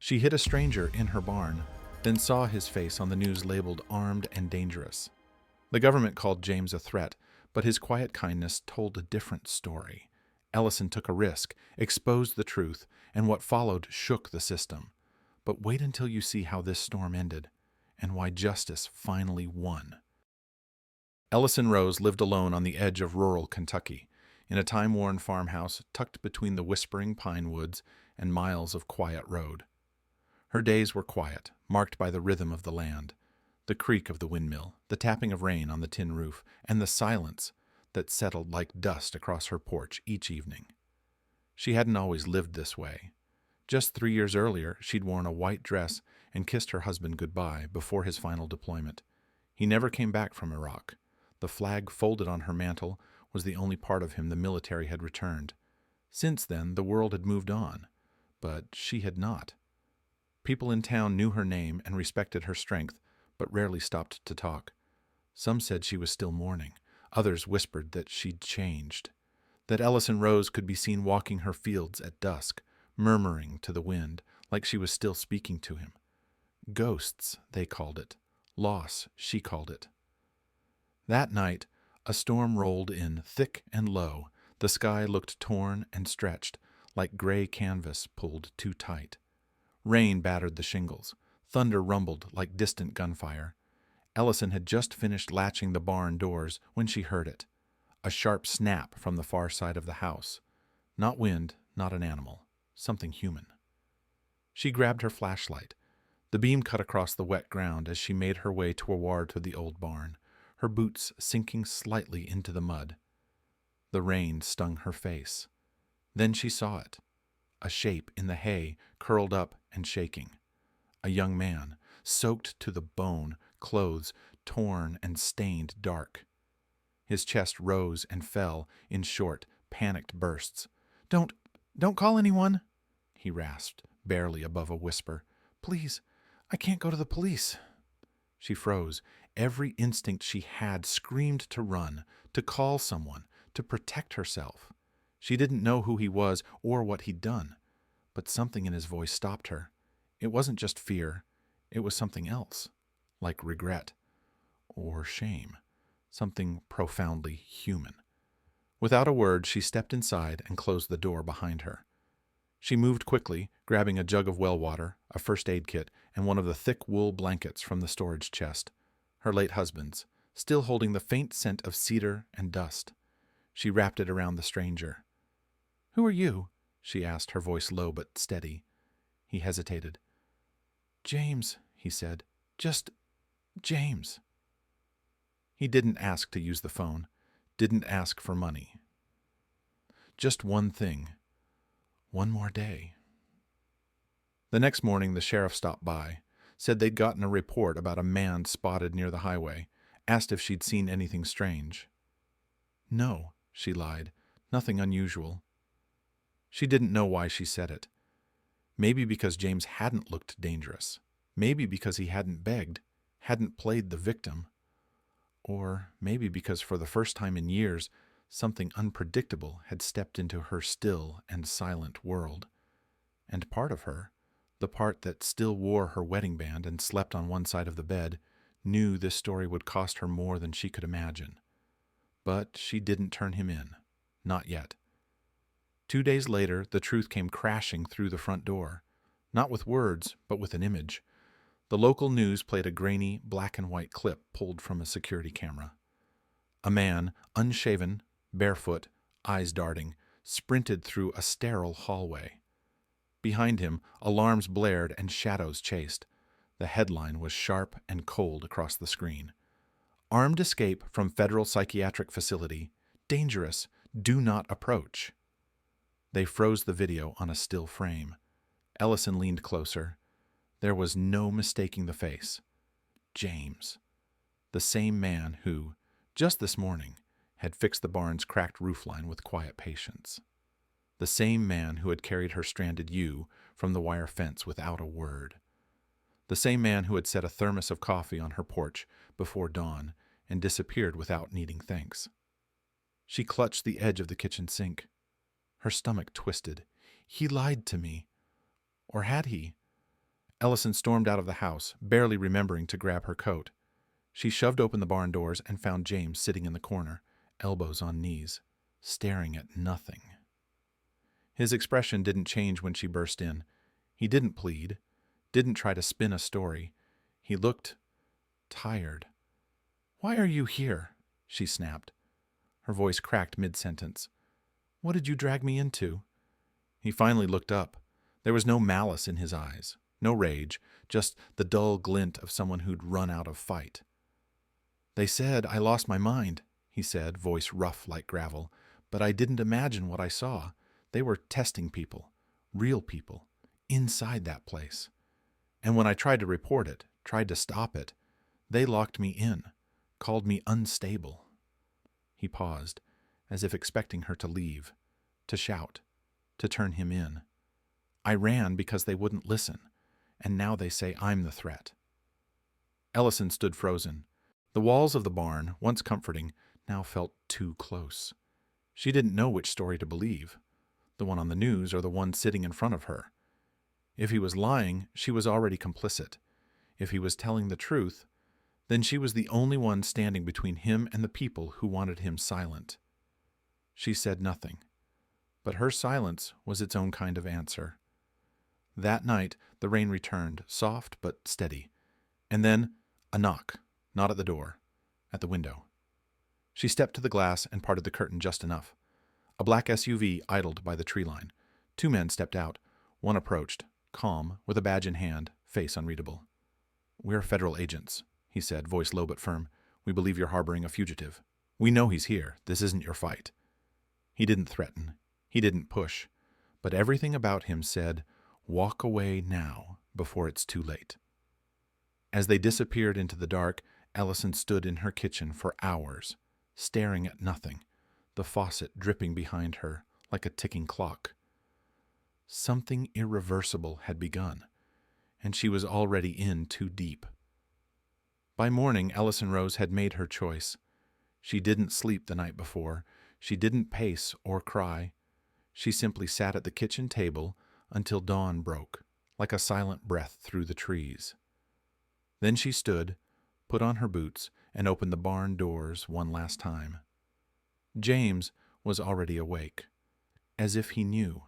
She hit a stranger in her barn, then saw his face on the news labeled armed and dangerous. The government called James a threat, but his quiet kindness told a different story. Ellison took a risk, exposed the truth, and what followed shook the system. But wait until you see how this storm ended, and why justice finally won. Ellison Rose lived alone on the edge of rural Kentucky, in a time-worn farmhouse tucked between the whispering pine woods and miles of quiet road. Her days were quiet, marked by the rhythm of the land, the creak of the windmill, the tapping of rain on the tin roof, and the silence that settled like dust across her porch each evening. She hadn't always lived this way. Just 3 years earlier, she'd worn a white dress and kissed her husband goodbye before his final deployment. He never came back from Iraq. The flag folded on her mantle was the only part of him the military had returned. Since then, the world had moved on, but she had not. People in town knew her name and respected her strength, but rarely stopped to talk. Some said she was still mourning. Others whispered that she'd changed, that Ellison Rose could be seen walking her fields at dusk, murmuring to the wind like she was still speaking to him. Ghosts, they called it. Loss, she called it. That night, a storm rolled in thick and low. The sky looked torn and stretched, like gray canvas pulled too tight. Rain battered the shingles. Thunder rumbled like distant gunfire. Ellison had just finished latching the barn doors when she heard it. A sharp snap from the far side of the house. Not wind, not an animal. Something human. She grabbed her flashlight. The beam cut across the wet ground as she made her way toward the old barn, her boots sinking slightly into the mud. The rain stung her face. Then she saw it. A shape in the hay, curled up and shaking. A young man, soaked to the bone, clothes torn and stained dark. His chest rose and fell in short, panicked bursts. Don't call anyone," he rasped, barely above a whisper. "Please, I can't go to the police." She froze. Every instinct she had screamed to run, to call someone, to protect herself. She didn't know who he was or what he'd done, but something in his voice stopped her. It wasn't just fear. It was something else, like regret or shame, something profoundly human. Without a word, she stepped inside and closed the door behind her. She moved quickly, grabbing a jug of well water, a first aid kit, and one of the thick wool blankets from the storage chest, her late husband's, still holding the faint scent of cedar and dust. She wrapped it around the stranger. "Who are you?" she asked, her voice low but steady. He hesitated. "James," he said. "Just James." He didn't ask to use the phone, didn't ask for money. Just one thing. One more day. The next morning, the sheriff stopped by, said they'd gotten a report about a man spotted near the highway, asked if she'd seen anything strange. "No," she lied. "Nothing unusual." She didn't know why she said it. Maybe because James hadn't looked dangerous. Maybe because he hadn't begged, hadn't played the victim. Or maybe because for the first time in years, something unpredictable had stepped into her still and silent world. And part of her, the part that still wore her wedding band and slept on one side of the bed, knew this story would cost her more than she could imagine. But she didn't turn him in. Not yet. 2 days later, the truth came crashing through the front door. Not with words, but with an image. The local news played a grainy, black-and-white clip pulled from a security camera. A man, unshaven, barefoot, eyes darting, sprinted through a sterile hallway. Behind him, alarms blared and shadows chased. The headline was sharp and cold across the screen. "Armed escape from federal psychiatric facility. Dangerous. Do not approach." They froze the video on a still frame. Ellison leaned closer. There was no mistaking the face. James. The same man who, just this morning, had fixed the barn's cracked roofline with quiet patience. The same man who had carried her stranded ewe from the wire fence without a word. The same man who had set a thermos of coffee on her porch before dawn and disappeared without needing thanks. She clutched the edge of the kitchen sink. Her stomach twisted. He lied to me. Or had he? Ellison stormed out of the house, barely remembering to grab her coat. She shoved open the barn doors and found James sitting in the corner, elbows on knees, staring at nothing. His expression didn't change when she burst in. He didn't plead, didn't try to spin a story. He looked tired. "Why are you here?" she snapped. Her voice cracked mid-sentence. "What did you drag me into?" He finally looked up. There was no malice in his eyes, no rage, just the dull glint of someone who'd run out of fight. "They said I lost my mind," he said, voice rough like gravel, "but I didn't imagine what I saw. They were testing people, real people, inside that place. And when I tried to report it, tried to stop it, they locked me in, called me unstable." He paused, as if expecting her to leave, to shout, to turn him in. "I ran because they wouldn't listen, and now they say I'm the threat." Ellison stood frozen. The walls of the barn, once comforting, now felt too close. She didn't know which story to believe, the one on the news or the one sitting in front of her. If he was lying, she was already complicit. If he was telling the truth, then she was the only one standing between him and the people who wanted him silent. She said nothing, but her silence was its own kind of answer. That night, the rain returned, soft but steady, and then a knock, not at the door, at the window. She stepped to the glass and parted the curtain just enough. A black SUV idled by the tree line. 2 men stepped out. One approached, calm, with a badge in hand, face unreadable. "We're federal agents," he said, voice low but firm. "We believe you're harboring a fugitive. We know he's here. This isn't your fight." He didn't threaten. He didn't push. But everything about him said, "Walk away now, before it's too late." As they disappeared into the dark, Ellison stood in her kitchen for hours, staring at nothing, the faucet dripping behind her like a ticking clock. Something irreversible had begun, and she was already in too deep. By morning, Ellison Rose had made her choice. She didn't sleep the night before. She didn't pace or cry. She simply sat at the kitchen table until dawn broke, like a silent breath through the trees. Then she stood, put on her boots, and opened the barn doors one last time. James was already awake, as if he knew.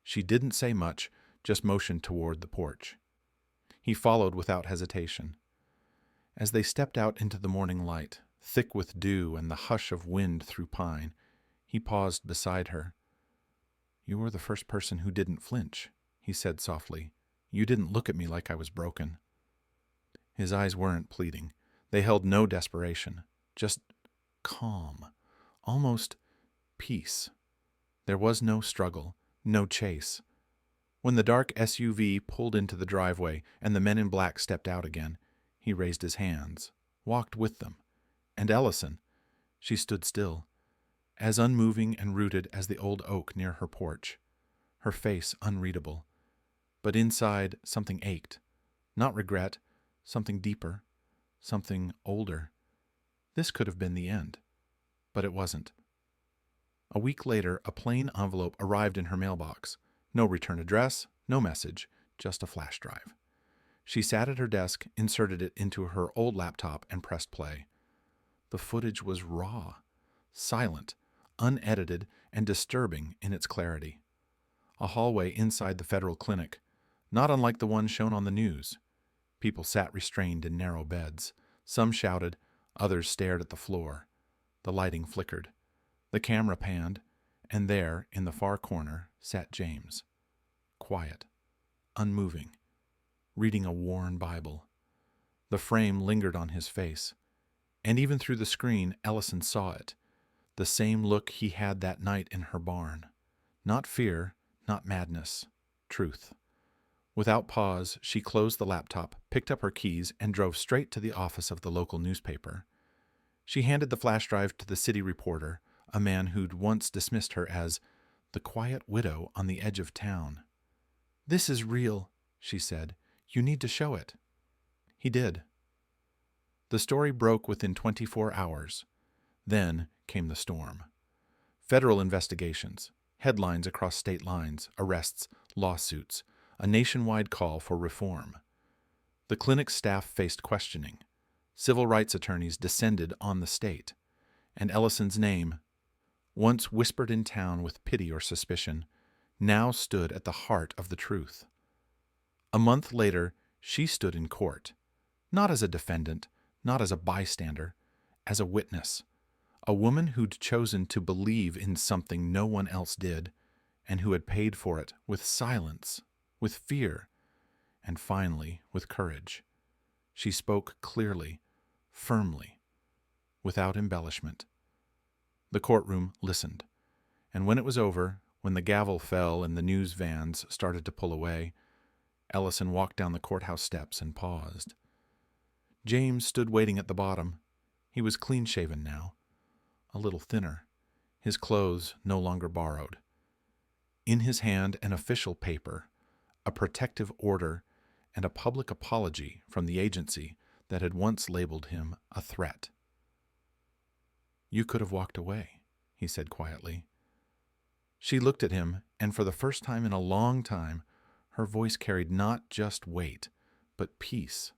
She didn't say much, just motioned toward the porch. He followed without hesitation. As they stepped out into the morning light, thick with dew and the hush of wind through pine, he paused beside her. "You were the first person who didn't flinch," he said softly. "You didn't look at me like I was broken." His eyes weren't pleading. They held no desperation, just calm, almost peace. There was no struggle, no chase. When the dark SUV pulled into the driveway and the men in black stepped out again, he raised his hands, walked with them. And Ellison, she stood still, as unmoving and rooted as the old oak near her porch, her face unreadable. But inside something ached, not regret, something deeper, something older. This could have been the end, but it wasn't. A week later, a plain envelope arrived in her mailbox. No return address, no message, just a flash drive. She sat at her desk, inserted it into her old laptop, and pressed play. The footage was raw, silent, unedited, and disturbing in its clarity. A hallway inside the federal clinic, not unlike the one shown on the news. People sat restrained in narrow beds. Some shouted, others stared at the floor. The lighting flickered. The camera panned, and there, in the far corner, sat James. Quiet, unmoving, reading a worn Bible. The frame lingered on his face, and even through the screen, Ellison saw it. The same look he had that night in her barn. Not fear, not madness, truth. Without pause, she closed the laptop, picked up her keys, and drove straight to the office of the local newspaper. She handed the flash drive to the city reporter, a man who'd once dismissed her as the quiet widow on the edge of town. "This is real," she said. "You need to show it." He did. The story broke within 24 hours. Then came the storm. Federal investigations, headlines across state lines, arrests, lawsuits, a nationwide call for reform. The clinic's staff faced questioning. Civil rights attorneys descended on the state, and Ellison's name, once whispered in town with pity or suspicion, now stood at the heart of the truth. A month later, she stood in court, not as a defendant, not as a bystander, as a witness, a woman who'd chosen to believe in something no one else did, and who had paid for it with silence, with fear, and finally with courage. She spoke clearly, firmly, without embellishment. The courtroom listened, and when it was over, when the gavel fell and the news vans started to pull away, Ellison walked down the courthouse steps and paused. James stood waiting at the bottom. He was clean-shaven now, a little thinner, his clothes no longer borrowed. In his hand, an official paper, a protective order, and a public apology from the agency that had once labeled him a threat. "You could have walked away," he said quietly. She looked at him, and for the first time in a long time, her voice carried not just weight, but peace.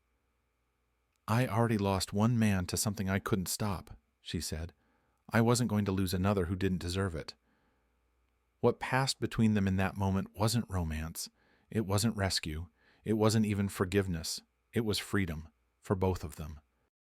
"I already lost one man to something I couldn't stop," she said. "I wasn't going to lose another who didn't deserve it." What passed between them in that moment wasn't romance. It wasn't rescue. It wasn't even forgiveness. It was freedom for both of them.